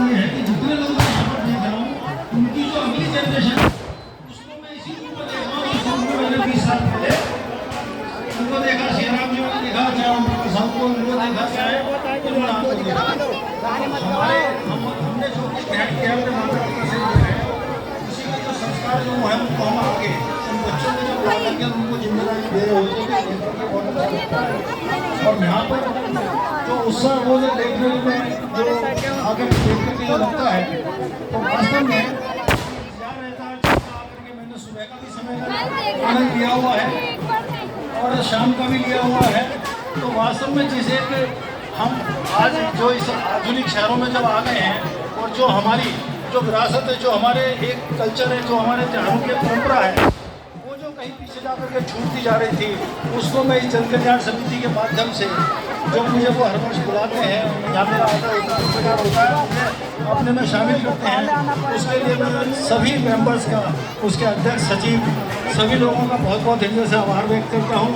ये है कि जितने लोग मैं यहाँ पर देख रहा हूँ उनकी जो अगली जनरेशन उसको मैं इसी रूप में देख रहा हूँ जिस रूप में मैंने 20 साल पहले उनको देखा, श्री राम जी को देखा, चाहे साहब को उनको देखा, चाहे को देखा। हमने जो कुछ ग्रहण किया अपने माता पिता से है उसी के जो संस्कार जो है उनको हम आगे उन बच्चों में जब ला करके उनको जिम्मेदारी दे रहे होते हैं बहुत अच्छा लगता है। और यहाँ पर जो उत्साह वो जो देखने में जो आगे देखने के लिए लगता है तो वास्तव में क्या रहता है आकर के मैंने सुबह का भी समय का आनंद लिया हुआ है और शाम का भी लिया हुआ है। तो वास्तव में जैसे कि हम आज जो इस आधुनिक शहरों में जब आ गए हैं और जो हमारी जो विरासत है, जो हमारे एक कल्चर है, जो हमारे त्योहारों की परंपरा है, वो जो कहीं पीछे जा करके छूटती जा रही थी उसको मैं इस जन कल्याण समिति के माध्यम से जो मुझे वो हर वर्ष बुलाते हैं, यहाँ मेरा आदर होता है, अपने में शामिल करते हैं। उसके लिए मैं सभी मेंबर्स का, उसके अध्यक्ष, सचिव, सभी लोगों का बहुत बहुत हृदय से आभार व्यक्त करता हूँ।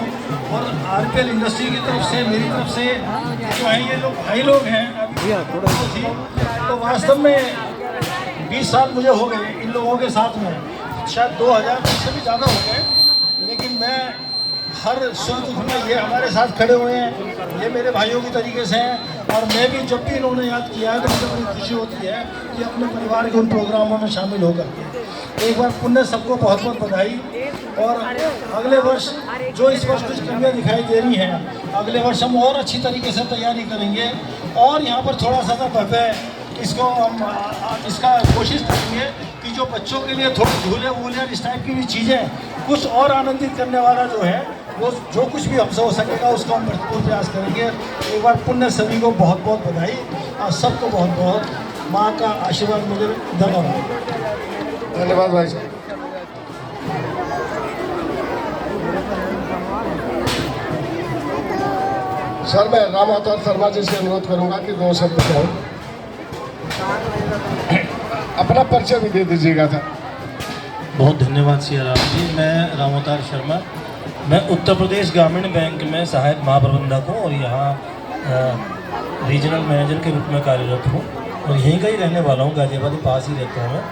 और आरपीएल इंडस्ट्री की तरफ से, मेरी तरफ से जो है ये लोग भाई लोग हैं तो वास्तव में 20 साल मुझे हो गए इन लोगों के साथ में, शायद 2000 से भी ज़्यादा हो गए, लेकिन मैं हर सुख दुख में ये हमारे साथ खड़े हुए हैं, ये मेरे भाइयों की तरीके से हैं। और मैं भी जब भी इन्होंने याद किया है तो मुझे बड़ी खुशी होती है कि अपने परिवार के उन प्रोग्रामों में शामिल होकर के एक बार पुण्य सबको बहुत बहुत बधाई। और अगले वर्ष जो इस वर्ष कुछ कमियाँ दिखाई दे रही हैं, अगले वर्ष हम और अच्छी तरीके से तैयारी करेंगे और यहाँ पर थोड़ा सा भव्य इसको हम इसका कोशिश करेंगे कि जो बच्चों के लिए थोड़े झूले वूले इस टाइप की भी चीज़ें कुछ और आनंदित करने वाला जो है वो जो कुछ भी हमसे हो सकेगा उसको हम भरपूर प्रयास करेंगे। एक बार पुण्य सभी को बहुत बहुत बधाई और सबको बहुत बहुत माँ का आशीर्वाद मुझे धन्यवाद। धन्यवाद भाई साहब। सर मैं राम अवतार शर्मा जी से अनुरोध करूंगा कि 2 शब्द कहें, अपना परिचय भी दे दीजिएगा था। बहुत धन्यवाद सियाराम जी। मैं राम अवतार शर्मा, मैं उत्तर प्रदेश ग्रामीण बैंक में सहायक महाप्रबंधक हूँ और यहाँ रीजनल मैनेजर के रूप में कार्यरत हूँ और यहीं का ही रहने वाला हूँ, गाजियाबाद के पास ही रहता हूँ मैं।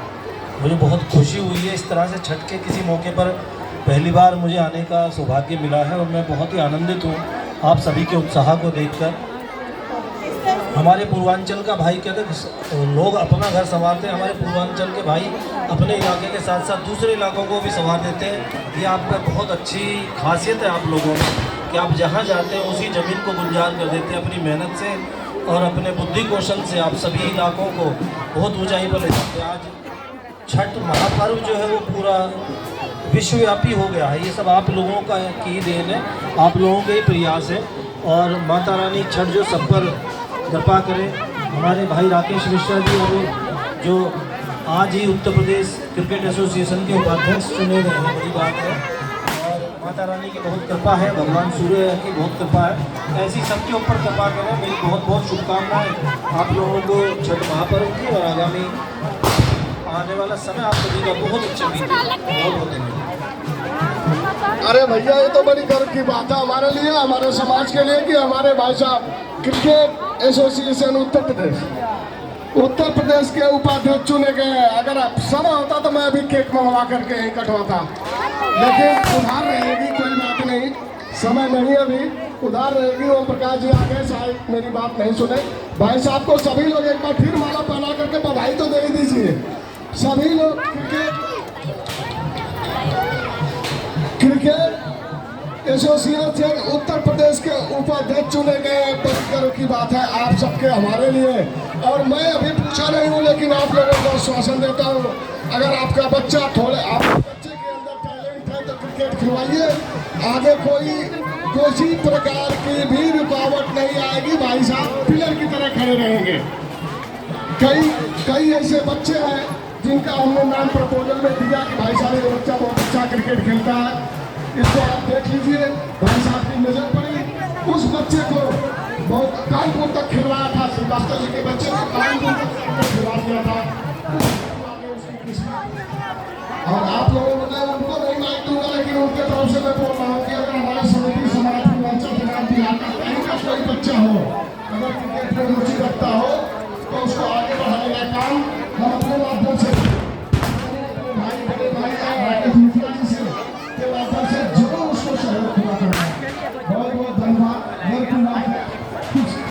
मुझे बहुत खुशी हुई है इस तरह से छठ के किसी मौके पर पहली बार मुझे आने का सौभाग्य मिला है और मैं बहुत ही आनंदित हूँ आप सभी के उत्साह को देखकर। हमारे पूर्वांचल का भाई कहते लोग अपना घर संवारते हैं, हमारे पूर्वांचल के भाई अपने इलाके के साथ साथ दूसरे इलाकों को भी संवार देते हैं। ये आपका बहुत अच्छी खासियत है आप लोगों में कि आप जहाँ जाते हैं उसी ज़मीन को गुलजार कर देते हैं अपनी मेहनत से और अपने बुद्धि कौशल से आप सभी इलाकों को बहुत ऊंचाई पर ले जाते हैं। आज छठ महापर्व जो है वो पूरा विश्वव्यापी हो गया है, ये सब आप लोगों का की देन है, आप लोगों के ही प्रयास है। और माता रानी छठ जो सब पर कृपा करें। हमारे भाई राकेश मिश्रा जी और जो आज ही उत्तर प्रदेश क्रिकेट एसोसिएशन के उपाध्यक्ष चुने गए हैं, बड़ी बात है। और माता रानी की बहुत कृपा है, भगवान सूर्य की बहुत कृपा है, ऐसी सबके ऊपर कृपा करें। मेरी बहुत बहुत शुभकामनाएं आप लोगों को छठ महापर्व की और आगामी आने वाला समय आप सभी का बहुत अच्छा बीते। बहुत बहुत धन्यवाद। अरे भैया ये तो बड़ी गर्व की बात है हमारे लिए, हमारे समाज के लिए कि हमारे भाई साहब क्रिकेट एसोसिएशन उत्तर प्रदेश के उपाध्यक्ष चुने गए। अगर समय होता तो मैं अभी केक मंगवा करके यहीं कटवाता, लेकिन उधार रहेगी, कोई बात नहीं, समय नहीं अभी उधार रहेगी। ओम प्रकाश जी आगे शायद मेरी बात नहीं सुने। भाई साहब को सभी लोग एक बार फिर माला पहना करके बधाई तो दे दीजिए। सभी लोग क्रिकेट एसोसिएशन उत्तर प्रदेश के उपाध्यक्ष चुने गए, बड़ी गर्व की बात है आप सबके हमारे लिए। और मैं अभी पूछा नहीं हूँ लेकिन आप लोगों को आश्वासन देता हूँ, अगर आपका बच्चा थोड़े आप बच्चे के अंदर टैलेंट है तो क्रिकेट खिलवाइए, आगे कोई किसी प्रकार की भी रुकावट नहीं आएगी। भाई साहब पिलर की तरह खड़े रहेंगे। कई ऐसे बच्चे हैं जिनका हमने नाम प्रपोजल में दिया कि भाई साहब ये बच्चा बहुत अच्छा क्रिकेट खेलता है, इसको आप देख लीजिए। भाई साहब की नजर पड़ी, उस बच्चे को बहुत कानपुर तक खिलवाया था, श्रीवास्तव जी के बच्चे को कानपुर तक खिलवा दिया था। और आप लोगों को मैं उनको नहीं माइक दूंगा, लेकिन उनके तरफ से मैं बोल रहा हूँ कि अगर हमारे समिति समाज पूर्वांचल बिहार का कहीं का कोई बच्चा हो, अगर क्रिकेट में रुचि रखता हो